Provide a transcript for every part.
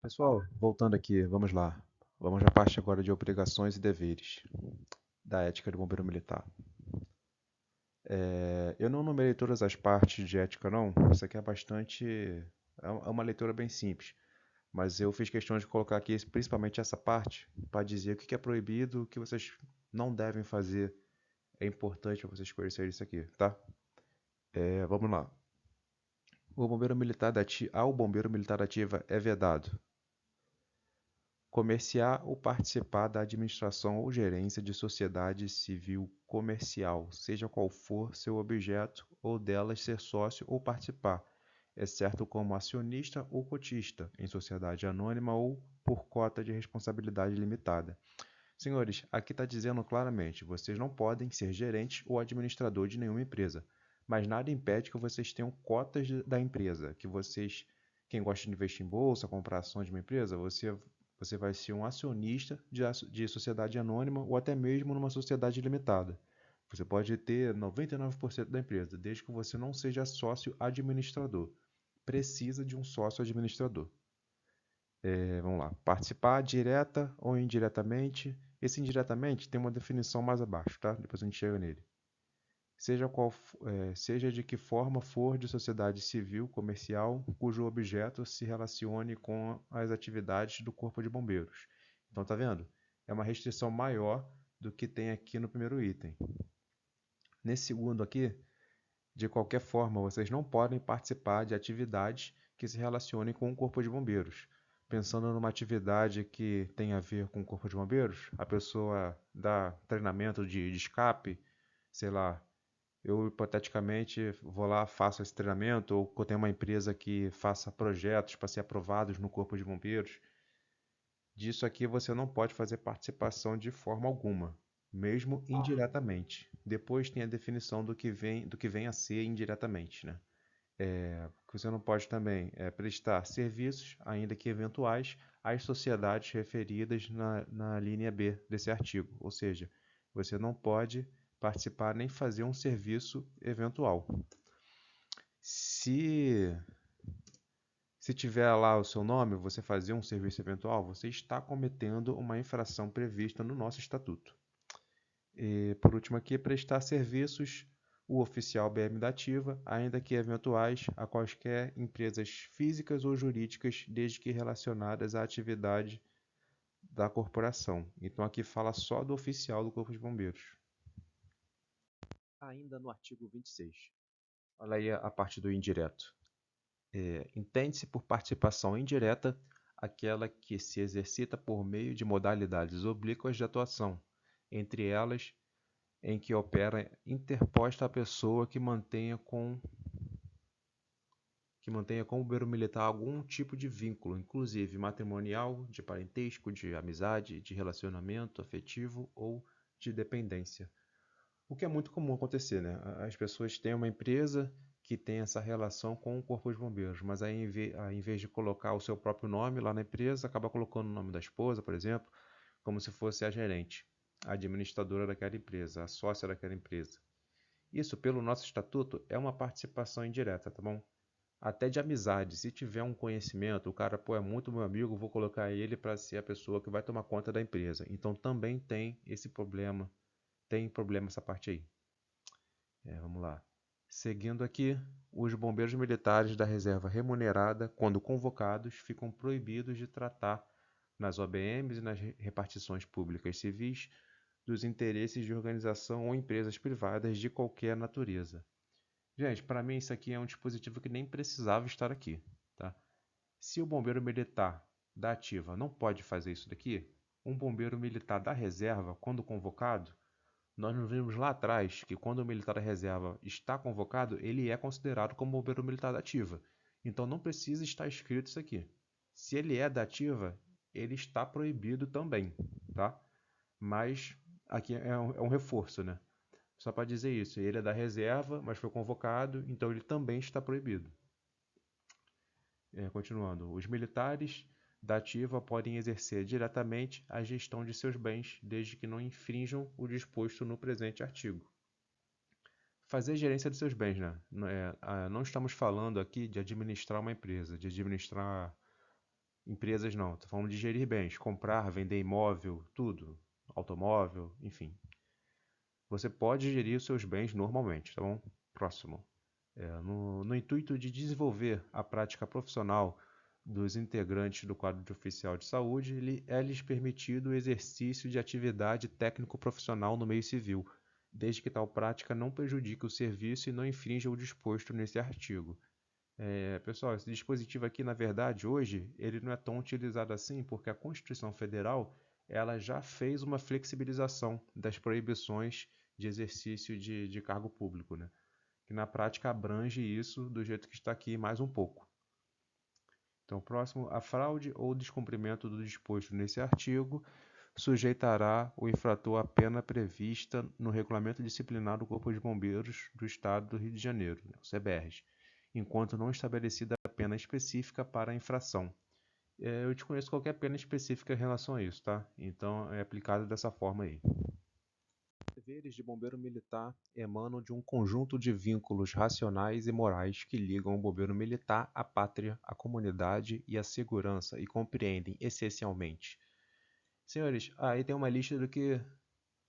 Pessoal, voltando aqui, vamos lá. Vamos à parte agora de obrigações e deveres da ética do bombeiro militar. Eu não numerei todas as partes de ética, não. Isso aqui é bastante. É uma leitura bem simples. Mas eu fiz questão de colocar aqui principalmente essa parte para dizer o que é proibido, o que vocês não devem fazer. É importante para vocês conhecerem isso aqui, tá? Vamos lá. Ao bombeiro militar da ativa é vedado comerciar ou participar da administração ou gerência de sociedade civil comercial, seja qual for seu objeto, ou delas ser sócio ou participar, exceto como acionista ou cotista, em sociedade anônima ou por cota de responsabilidade limitada. Senhores, aqui está dizendo claramente: vocês não podem ser gerente ou administrador de nenhuma empresa, mas nada impede que vocês tenham cotas da empresa, que vocês, quem gosta de investir em bolsa, comprar ações de uma empresa, você vai ser um acionista de sociedade anônima ou até mesmo numa sociedade limitada. Você pode ter 99% da empresa, desde que você não seja sócio administrador. Precisa de um sócio administrador. Vamos lá. Participar direta ou indiretamente. Esse indiretamente tem uma definição mais abaixo, tá? Depois a gente chega nele. Seja de que forma for de sociedade civil comercial cujo objeto se relacione com as atividades do Corpo de Bombeiros. Então, tá vendo? É uma restrição maior do que tem aqui no primeiro item. Nesse segundo aqui, de qualquer forma, vocês não podem participar de atividades que se relacionem com o Corpo de Bombeiros. Pensando numa atividade que tem a ver com o Corpo de Bombeiros, a pessoa dá treinamento de escape, sei lá, eu hipoteticamente vou lá, faço esse treinamento, ou eu tenho uma empresa que faça projetos para ser aprovados no Corpo de Bombeiros. Disso aqui você não pode fazer participação de forma alguma, mesmo indiretamente. Depois tem a definição do que vem a ser indiretamente, né? Você não pode também prestar serviços, ainda que eventuais, às sociedades referidas na linha B desse artigo. Ou seja, você não pode participar nem fazer um serviço eventual. Se, se tiver lá o seu nome, você fazer um serviço eventual, você está cometendo uma infração prevista no nosso estatuto. E, por último aqui, prestar serviços o oficial BM da ativa, ainda que eventuais, a quaisquer empresas físicas ou jurídicas, desde que relacionadas à atividade da corporação. Então aqui fala só do oficial do Corpo de Bombeiros. Ainda no artigo 26. Olha aí a parte do indireto. Entende-se por participação indireta aquela que se exercita por meio de modalidades oblíquas de atuação, entre elas em que opera interposta a pessoa que mantenha com o bombeiro militar algum tipo de vínculo, inclusive matrimonial, de parentesco, de amizade, de relacionamento afetivo ou de dependência. O que é muito comum acontecer, né? As pessoas têm uma empresa que tem essa relação com o Corpo de Bombeiros, mas aí em vez de colocar o seu próprio nome lá na empresa, acaba colocando o nome da esposa, por exemplo, como se fosse a gerente, a administradora daquela empresa, a sócia daquela empresa. Isso, pelo nosso estatuto, é uma participação indireta, tá bom? Até de amizade. Se tiver um conhecimento, o cara, pô, é muito meu amigo, vou colocar ele para ser a pessoa que vai tomar conta da empresa. Então também tem esse problema, tem problema essa parte aí. Vamos lá. Seguindo aqui, os bombeiros militares da reserva remunerada, quando convocados, ficam proibidos de tratar nas OBMs e nas repartições públicas civis dos interesses de organização ou empresas privadas de qualquer natureza. Gente, para mim isso aqui é um dispositivo que nem precisava estar aqui, tá? Se o bombeiro militar da ativa não pode fazer isso daqui, um bombeiro militar da reserva, quando convocado, nós nos vimos lá atrás que quando o militar da reserva está convocado, ele é considerado como bombeiro militar da ativa. Então não precisa estar escrito isso aqui. Se ele é da ativa, ele está proibido também, tá? Mas aqui é um reforço, né? Só para dizer isso, ele é da reserva, mas foi convocado, então ele também está proibido. Continuando, os militares da ativa podem exercer diretamente a gestão de seus bens, desde que não infrinjam o disposto no presente artigo. Fazer gerência de seus bens, né? Não estamos falando aqui de administrar uma empresa, de administrar Empresas não, estou falando de gerir bens, comprar, vender imóvel, tudo, automóvel, enfim. Você pode gerir os seus bens normalmente, tá bom? Próximo. No intuito de desenvolver a prática profissional dos integrantes do quadro de oficial de saúde, é-lhes permitido o exercício de atividade técnico-profissional no meio civil, desde que tal prática não prejudique o serviço e não infrinja o disposto nesse artigo. Pessoal, esse dispositivo aqui, na verdade, hoje, ele não é tão utilizado assim, porque a Constituição Federal ela já fez uma flexibilização das proibições de exercício de cargo público, né? Que na prática abrange isso do jeito que está aqui mais um pouco. Então, próximo, a fraude ou descumprimento do disposto nesse artigo sujeitará o infrator à pena prevista no Regulamento Disciplinar do Corpo de Bombeiros do Estado do Rio de Janeiro, o CBRs, enquanto não estabelecida a pena específica para a infração. Eu desconheço qualquer pena específica em relação a isso, tá? Então é aplicado dessa forma aí. Os deveres de bombeiro militar emanam de um conjunto de vínculos racionais e morais que ligam o bombeiro militar à pátria, à comunidade e à segurança e compreendem, essencialmente. Senhores, aí tem uma lista do que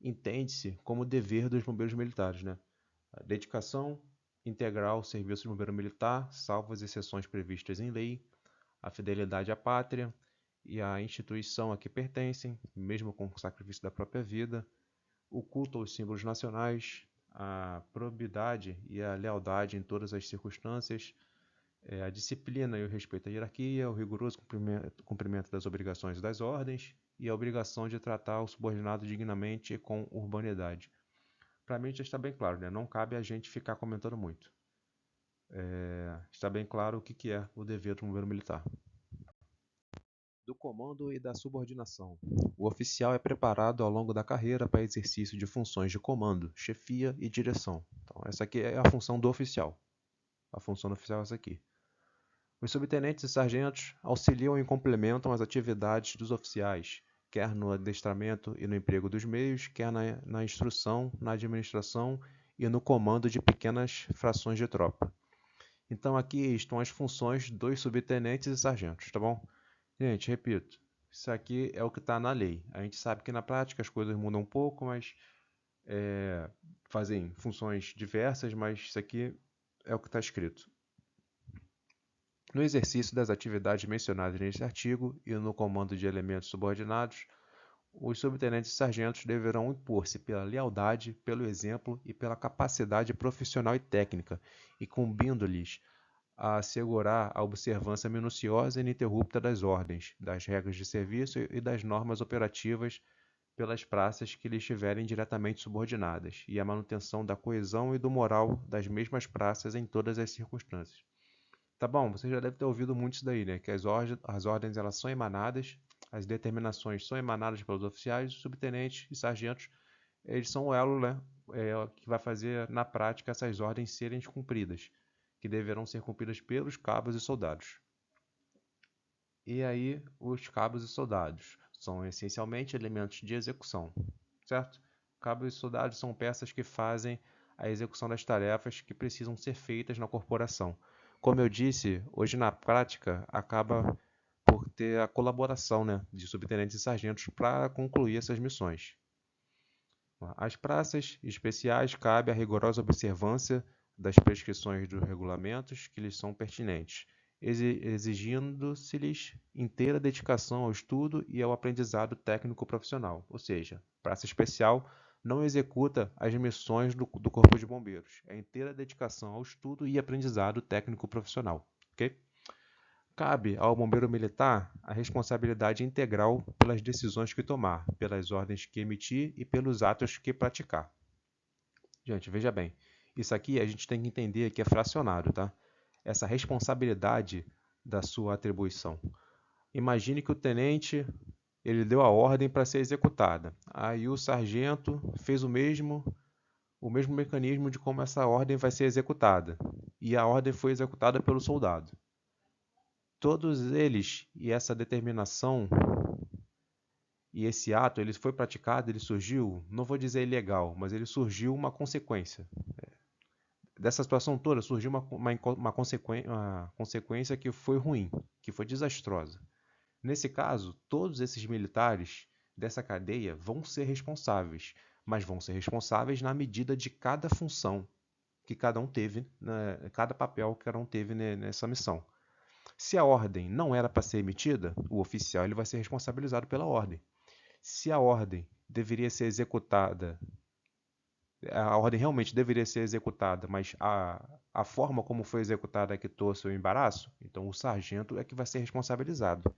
entende-se como dever dos bombeiros militares, né? A dedicação integral ao serviço de bombeiro militar, salvo as exceções previstas em lei, a fidelidade à pátria e à instituição a que pertencem, mesmo com o sacrifício da própria vida, o culto aos símbolos nacionais, a probidade e a lealdade em todas as circunstâncias, a disciplina e o respeito à hierarquia, o rigoroso cumprimento das obrigações e das ordens e a obrigação de tratar o subordinado dignamente e com urbanidade. Para mim já está bem claro, né? Não cabe a gente ficar comentando muito. Está bem claro o que é o dever do bombeiro militar. Do comando e da subordinação. O oficial é preparado ao longo da carreira para exercício de funções de comando, chefia e direção. Então, essa aqui é a função do oficial. A função do oficial é essa aqui. Os subtenentes e sargentos auxiliam e complementam as atividades dos oficiais, quer no adestramento e no emprego dos meios, quer na instrução, na administração e no comando de pequenas frações de tropa. Então aqui estão as funções dos subtenentes e sargentos, tá bom? Gente, repito, isso aqui é o que está na lei. A gente sabe que na prática as coisas mudam um pouco, mas fazem funções diversas, mas isso aqui é o que está escrito. No exercício das atividades mencionadas neste artigo e no comando de elementos subordinados, os subtenentes e sargentos deverão impor-se pela lealdade, pelo exemplo e pela capacidade profissional e técnica, incumbindo-lhes a assegurar a observância minuciosa e ininterrupta das ordens, das regras de serviço e das normas operativas pelas praças que lhes estiverem diretamente subordinadas, e a manutenção da coesão e do moral das mesmas praças em todas as circunstâncias. Tá bom, você já deve ter ouvido muito isso daí, né? Que as ordens elas são emanadas, as determinações são emanadas pelos oficiais, os subtenentes e sargentos, eles são o elo, né? Que vai fazer na prática essas ordens serem cumpridas, que deverão ser cumpridas pelos cabos e soldados. E aí, os cabos e soldados são essencialmente elementos de execução, certo? Cabos e soldados são peças que fazem a execução das tarefas que precisam ser feitas na corporação. Como eu disse, hoje na prática acaba por ter a colaboração, né, de subtenentes e sargentos para concluir essas missões. Às praças especiais cabe a rigorosa observância das prescrições dos regulamentos que lhes são pertinentes, exigindo-se-lhes inteira dedicação ao estudo e ao aprendizado técnico profissional, ou seja, praça especial não executa as missões do Corpo de Bombeiros, é inteira dedicação ao estudo e aprendizado técnico profissional, ok? Cabe ao bombeiro militar a responsabilidade integral pelas decisões que tomar, pelas ordens que emitir e pelos atos que praticar. Gente, veja bem, isso aqui a gente tem que entender que é fracionário, tá? Essa responsabilidade da sua atribuição. Imagine que o tenente ele deu a ordem para ser executada. Aí o sargento fez o mesmo mecanismo de como essa ordem vai ser executada. E a ordem foi executada pelo soldado. Todos eles e essa determinação e esse ato ele foi praticado, ele surgiu, não vou dizer ilegal, mas ele surgiu uma consequência. Dessa situação toda surgiu uma consequência que foi ruim, que foi desastrosa. Nesse caso, todos esses militares dessa cadeia vão ser responsáveis, mas vão ser responsáveis na medida de cada função que cada um teve, cada papel que cada um teve nessa missão. Se a ordem não era para ser emitida, o oficial ele vai ser responsabilizado pela ordem. Se a ordem deveria ser executada, a ordem realmente deveria ser executada, mas a forma como foi executada é que trouxe o embaraço, então o sargento é que vai ser responsabilizado.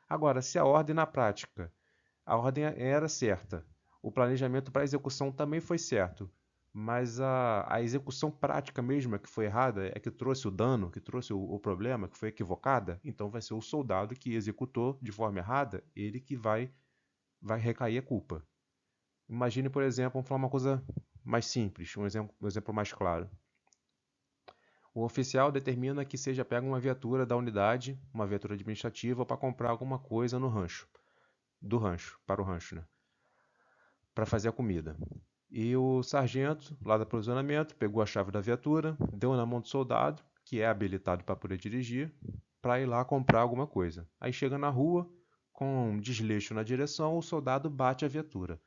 Agora, se a ordem na prática, a ordem era certa, o planejamento para a execução também foi certo, mas a execução prática mesmo é que foi errada, é que trouxe o dano, que trouxe o problema, que foi equivocada, então vai ser o soldado que executou de forma errada, ele que vai recair a culpa. Imagine, por exemplo, vamos falar uma coisa mais simples, um exemplo mais claro. O oficial determina que seja pega uma viatura da unidade, uma viatura administrativa, para comprar alguma coisa no rancho, do rancho, para o rancho, né? Para fazer a comida. E o sargento, lá do aprisionamento, pegou a chave da viatura, deu na mão do soldado, que é habilitado para poder dirigir, para ir lá comprar alguma coisa. Aí chega na rua, com um desleixo na direção, o soldado bate a viatura.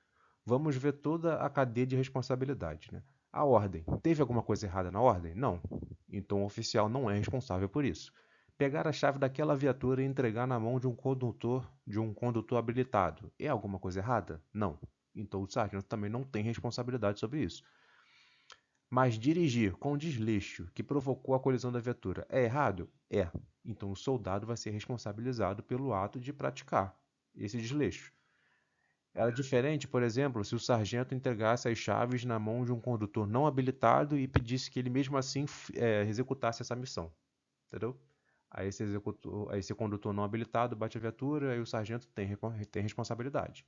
Vamos ver toda a cadeia de responsabilidade, né? A ordem. Teve alguma coisa errada na ordem? Não. Então o oficial não é responsável por isso. Pegar a chave daquela viatura e entregar na mão de um condutor habilitado. É alguma coisa errada? Não. Então o sargento também não tem responsabilidade sobre isso. Mas dirigir com desleixo que provocou a colisão da viatura é errado? É. Então o soldado vai ser responsabilizado pelo ato de praticar esse desleixo. Era diferente, por exemplo, se o sargento entregasse as chaves na mão de um condutor não habilitado e pedisse que ele mesmo assim executasse essa missão. Entendeu? Aí esse condutor não habilitado bate a viatura, aí o sargento tem responsabilidade.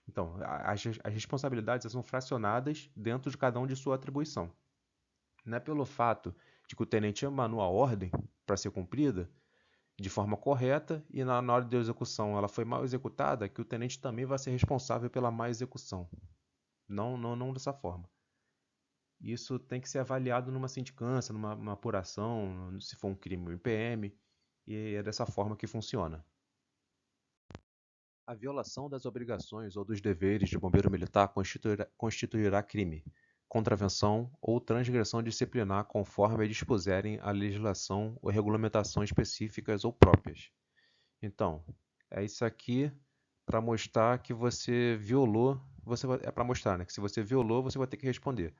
Então, as responsabilidades são fracionadas dentro de cada um de sua atribuição. Não é pelo fato de que o tenente emanou a ordem para ser cumprida de forma correta e na hora de execução ela foi mal executada, que o tenente também vai ser responsável pela má execução. Não dessa forma. Isso tem que ser avaliado numa sindicância, numa apuração, se for um crime, um IPM, e é dessa forma que funciona. A violação das obrigações ou dos deveres de bombeiro militar constituirá crime, contravenção ou transgressão disciplinar conforme dispuserem a legislação ou regulamentação específicas ou próprias. Então, é isso aqui para mostrar que você violou, é para mostrar, né, que se você violou, você vai ter que responder.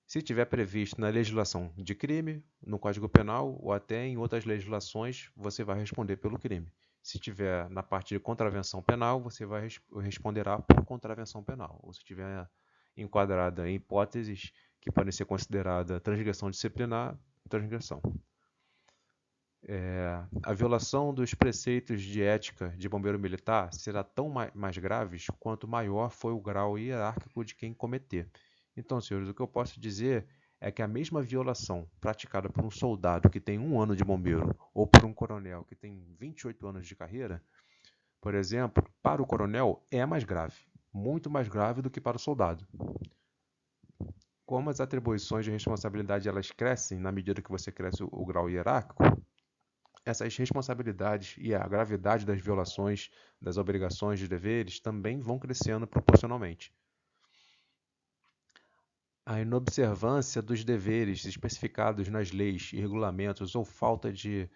Se tiver previsto na legislação de crime, no Código Penal ou até em outras legislações, você vai responder pelo crime. Se tiver na parte de contravenção penal, você responderá por contravenção penal. Ou se tiver enquadrada em hipóteses que podem ser consideradas transgressão disciplinar, transgressão. A violação dos preceitos de ética de bombeiro militar será tão mais grave quanto maior foi o grau hierárquico de quem cometer. Então, senhores, o que eu posso dizer é que a mesma violação praticada por um soldado que tem 1 ano de bombeiro ou por um coronel que tem 28 anos de carreira, por exemplo, para o coronel é mais grave, muito mais grave do que para o soldado. Como as atribuições de responsabilidade elas crescem na medida que você cresce o grau hierárquico, essas responsabilidades e a gravidade das violações, das obrigações e deveres também vão crescendo proporcionalmente. A inobservância dos deveres especificados nas leis e regulamentos ou falta de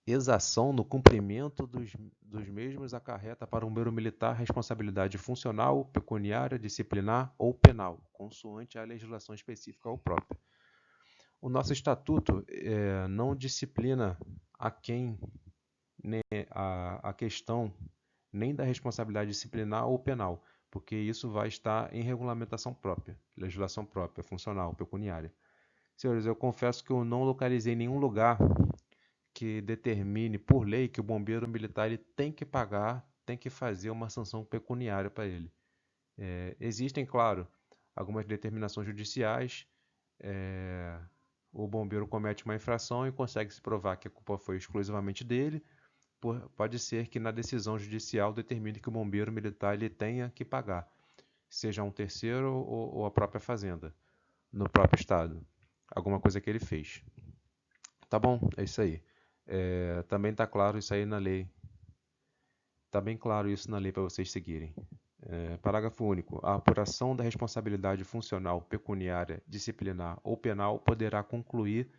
exação no cumprimento dos mesmos acarreta para um bombeiro militar responsabilidade funcional, pecuniária, disciplinar ou penal, consoante a legislação específica ou própria. O nosso estatuto não disciplina a quem a questão nem da responsabilidade disciplinar ou penal, porque isso vai estar em regulamentação própria, legislação própria, funcional, pecuniária. Senhores, eu confesso que eu não localizei nenhum lugar que determine por lei que o bombeiro militar ele tem que pagar, tem que fazer uma sanção pecuniária para ele. Existem, claro, algumas determinações judiciais, o bombeiro comete uma infração e consegue se provar que a culpa foi exclusivamente dele, pode ser que na decisão judicial determine que o bombeiro militar ele tenha que pagar, seja um terceiro ou a própria fazenda, no próprio estado, alguma coisa que ele fez. Tá bom? É isso aí. Também está claro isso aí na lei. Está bem claro isso na lei para vocês seguirem. Parágrafo único. A apuração da responsabilidade funcional, pecuniária, disciplinar ou penal poderá concluir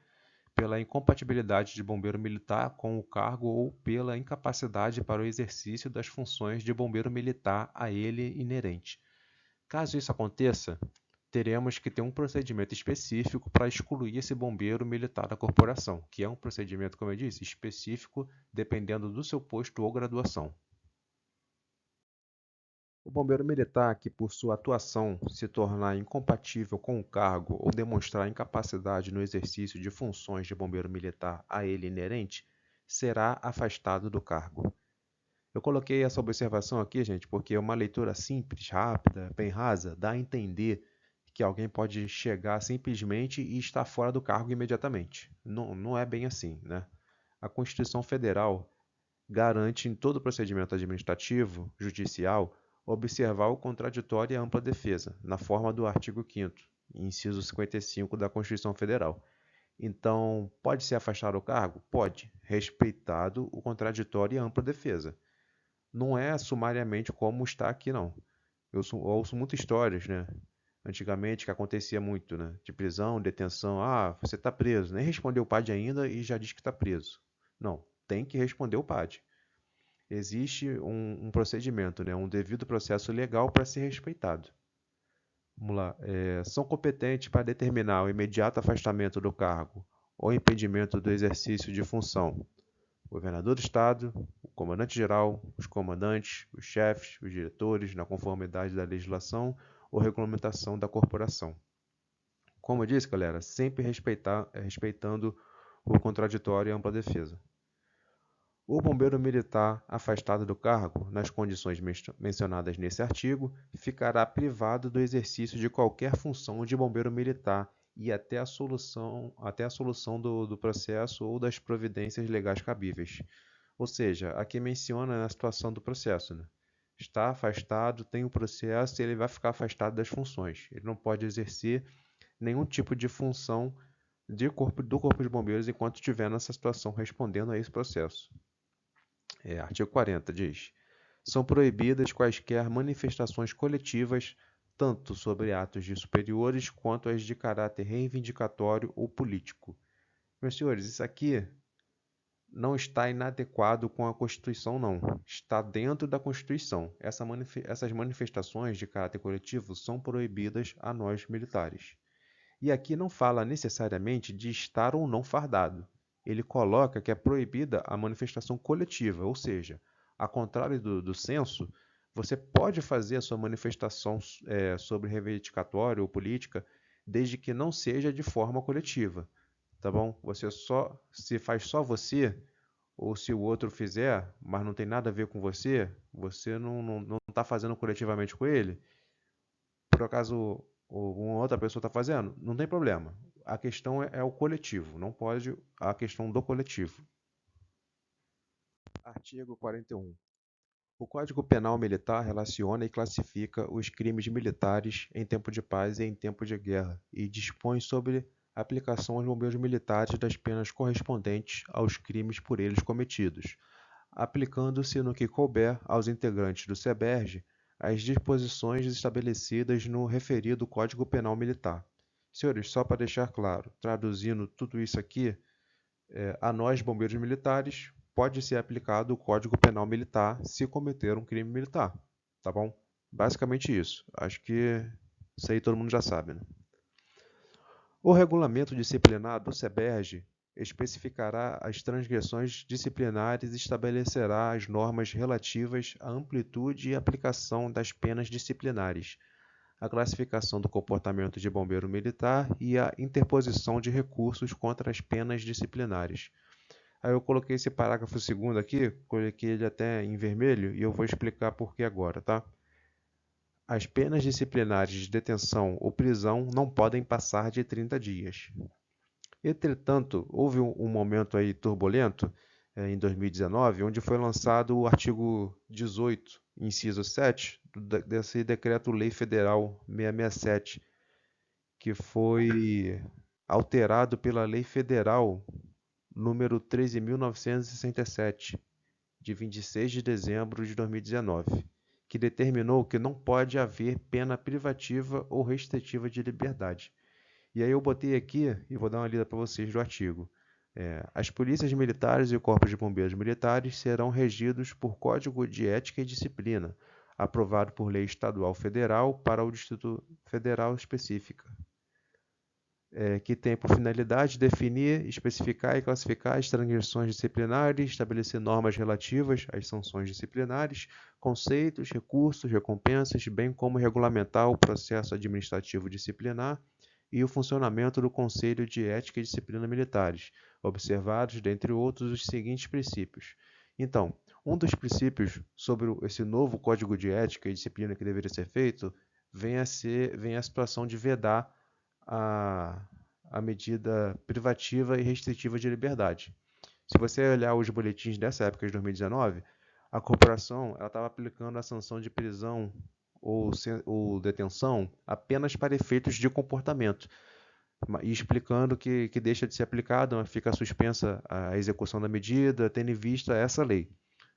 pela incompatibilidade de bombeiro militar com o cargo ou pela incapacidade para o exercício das funções de bombeiro militar a ele inerente. Caso isso aconteça, teremos que ter um procedimento específico para excluir esse bombeiro militar da corporação, que é um procedimento, como eu disse, específico dependendo do seu posto ou graduação. O bombeiro militar que, por sua atuação, se tornar incompatível com o cargo ou demonstrar incapacidade no exercício de funções de bombeiro militar a ele inerente, será afastado do cargo. Eu coloquei essa observação aqui, gente, porque uma leitura simples, rápida, bem rasa, dá a entender que alguém pode chegar simplesmente e estar fora do cargo imediatamente. Não, não é bem assim, né? A Constituição Federal garante em todo procedimento administrativo, judicial, observar o contraditório e a ampla defesa, na forma do artigo 5º, inciso 55 da Constituição Federal. Então, pode ser afastado do cargo? Pode, respeitado o contraditório e a ampla defesa. Não é sumariamente como está aqui, não. Eu ouço muitas histórias, né? Antigamente, que acontecia muito, né? De prisão, detenção. Ah, você está preso. Nem respondeu o PAD ainda e já diz que está preso. Não, tem que responder o PAD. Existe um procedimento, né? Um devido processo legal para ser respeitado. Vamos lá. São competentes para determinar o imediato afastamento do cargo ou impedimento do exercício de função o governador do estado, o comandante-geral, os comandantes, os chefes, os diretores, na conformidade da legislação ou regulamentação da corporação. Como eu disse, galera, sempre respeitando o contraditório e a ampla defesa. O bombeiro militar afastado do cargo, nas condições mencionadas nesse artigo, ficará privado do exercício de qualquer função de bombeiro militar e até a solução do processo ou das providências legais cabíveis. Ou seja, aqui menciona na situação do processo, né? Está afastado, tem o processo e ele vai ficar afastado das funções. Ele não pode exercer nenhum tipo de função do Corpo de Bombeiros enquanto estiver nessa situação respondendo a esse processo. Artigo 40 diz: são proibidas quaisquer manifestações coletivas, tanto sobre atos de superiores quanto as de caráter reivindicatório ou político. Meus senhores, isso aqui não está inadequado com a Constituição, não. Está dentro da Constituição. Essas manifestações de caráter coletivo são proibidas a nós militares. E aqui não fala necessariamente de estar ou não fardado. Ele coloca que é proibida a manifestação coletiva, ou seja, ao contrário do censo, você pode fazer a sua manifestação sobre reivindicatória ou política, desde que não seja de forma coletiva, tá bom? Se faz só você, ou se o outro fizer, mas não tem nada a ver com você, você não está fazendo coletivamente com ele, por acaso uma outra pessoa está fazendo, não tem problema. A questão é o coletivo, não pode a questão do coletivo. Artigo 41. O Código Penal Militar relaciona e classifica os crimes militares em tempo de paz e em tempo de guerra e dispõe sobre a aplicação aos bombeiros militares das penas correspondentes aos crimes por eles cometidos, aplicando-se no que couber aos integrantes do SEBERG as disposições estabelecidas no referido Código Penal Militar. Senhores, só para deixar claro, traduzindo tudo isso aqui, a nós, bombeiros militares, pode ser aplicado o Código Penal Militar se cometer um crime militar, tá bom? Basicamente isso. Acho que isso aí todo mundo já sabe, né? O regulamento disciplinar do SEBERG especificará as transgressões disciplinares e estabelecerá as normas relativas à amplitude e aplicação das penas disciplinares, a classificação do comportamento de bombeiro militar e a interposição de recursos contra as penas disciplinares. Aí eu coloquei esse parágrafo segundo aqui, coloquei ele até em vermelho e eu vou explicar por que agora, tá? As penas disciplinares de detenção ou prisão não podem passar de 30 dias. Entretanto, houve um momento aí turbulento em 2019, onde foi lançado o artigo 18, inciso 7, desse Decreto-Lei Federal 667, que foi alterado pela Lei Federal número 13.967, de 26 de dezembro de 2019, que determinou que não pode haver pena privativa ou restritiva de liberdade. E aí eu botei aqui e vou dar uma lida para vocês do artigo. As polícias militares e o corpo de bombeiros militares serão regidos por Código de Ética e Disciplina, aprovado por lei estadual federal para o Distrito Federal específica, que tem por finalidade definir, especificar e classificar as transgressões disciplinares, estabelecer normas relativas às sanções disciplinares, conceitos, recursos, recompensas, bem como regulamentar o processo administrativo disciplinar e o funcionamento do Conselho de Ética e Disciplina Militares, observados, dentre outros, os seguintes princípios. Então, um dos princípios sobre esse novo Código de Ética e Disciplina que deveria ser feito vem a situação de vedar a, a medida privativa e restritiva de liberdade. Se você olhar os boletins dessa época de 2019, a corporação estava aplicando a sanção de prisão ou detenção apenas para efeitos de comportamento, e explicando que deixa de ser aplicado, fica suspensa a execução da medida, tendo em vista essa lei.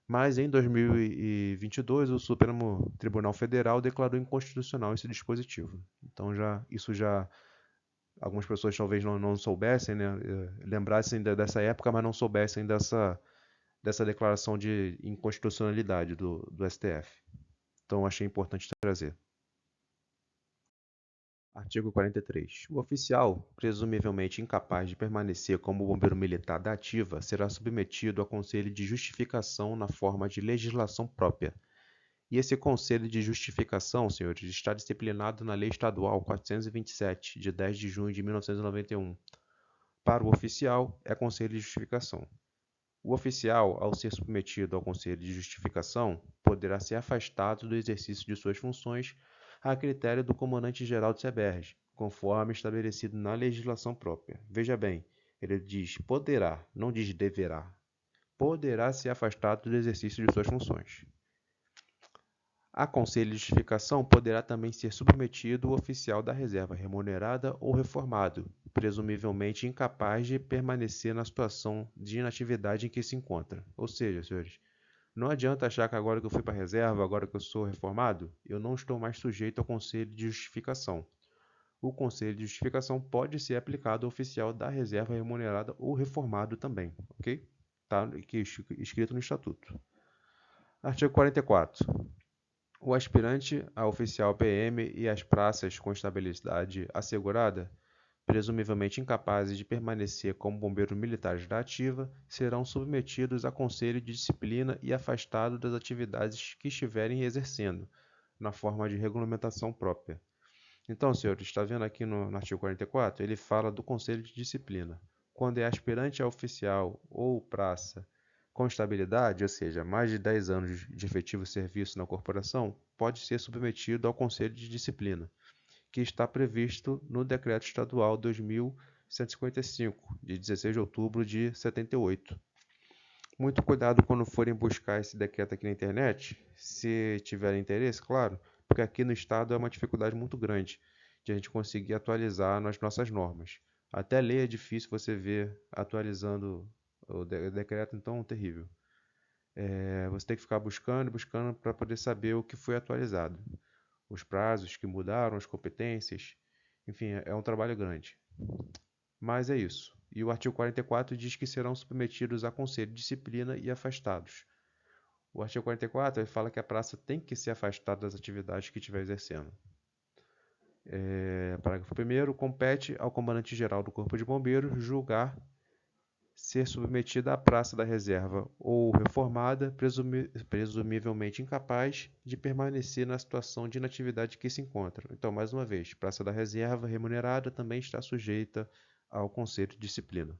Mas em 2022, o Supremo Tribunal Federal declarou inconstitucional esse dispositivo. Então isso já algumas pessoas talvez não soubessem, né? Lembrassem dessa época, mas não soubessem dessa declaração de inconstitucionalidade do STF. Então achei importante trazer. Artigo 43. O oficial, presumivelmente incapaz de permanecer como bombeiro militar da ativa, será submetido a conselho de justificação na forma de legislação própria. E esse conselho de justificação, senhores, está disciplinado na Lei Estadual 427, de 10 de junho de 1991. Para o oficial, é conselho de justificação. O oficial, ao ser submetido ao conselho de justificação, poderá ser afastado do exercício de suas funções a critério do comandante-geral do CEBERJ, conforme estabelecido na legislação própria. Veja bem, ele diz poderá, não diz deverá. Poderá ser afastado do exercício de suas funções. A conselho de justificação poderá também ser submetido o oficial da reserva remunerada ou reformado, presumivelmente incapaz de permanecer na situação de inatividade em que se encontra. Ou seja, senhores, não adianta achar que agora que eu fui para a reserva, agora que eu sou reformado, eu não estou mais sujeito ao conselho de justificação. O conselho de justificação pode ser aplicado ao oficial da reserva remunerada ou reformado também, ok? Está aqui escrito no Estatuto. Artigo 44. O aspirante a oficial PM e as praças com estabilidade assegurada, presumivelmente incapazes de permanecer como bombeiros militares da ativa, serão submetidos a conselho de disciplina e afastados das atividades que estiverem exercendo, na forma de regulamentação própria. Então, senhores, está vendo aqui no artigo 44? Ele fala do conselho de disciplina. Quando é aspirante a oficial ou praça com estabilidade, ou seja, mais de 10 anos de efetivo serviço na corporação, pode ser submetido ao conselho de disciplina, que está previsto no Decreto Estadual 2155, de 16 de outubro de 78. Muito cuidado quando forem buscar esse decreto aqui na internet, se tiverem interesse, claro, porque aqui no estado é uma dificuldade muito grande de a gente conseguir atualizar nas nossas normas. Até lei é difícil você ver atualizando o decreto, então é terrível. Você tem que ficar buscando para poder saber o que foi atualizado. Os prazos que mudaram, as competências, enfim, é um trabalho grande. Mas é isso. E o artigo 44 diz que serão submetidos a conselho de disciplina e afastados. O artigo 44 ele fala que a praça tem que ser afastada das atividades que estiver exercendo. Parágrafo 1º. Compete ao comandante-geral do Corpo de Bombeiros julgar ser submetida à praça da reserva ou reformada, presumivelmente incapaz de permanecer na situação de inatividade que se encontra. Então, mais uma vez, praça da reserva remunerada também está sujeita ao conselho de disciplina.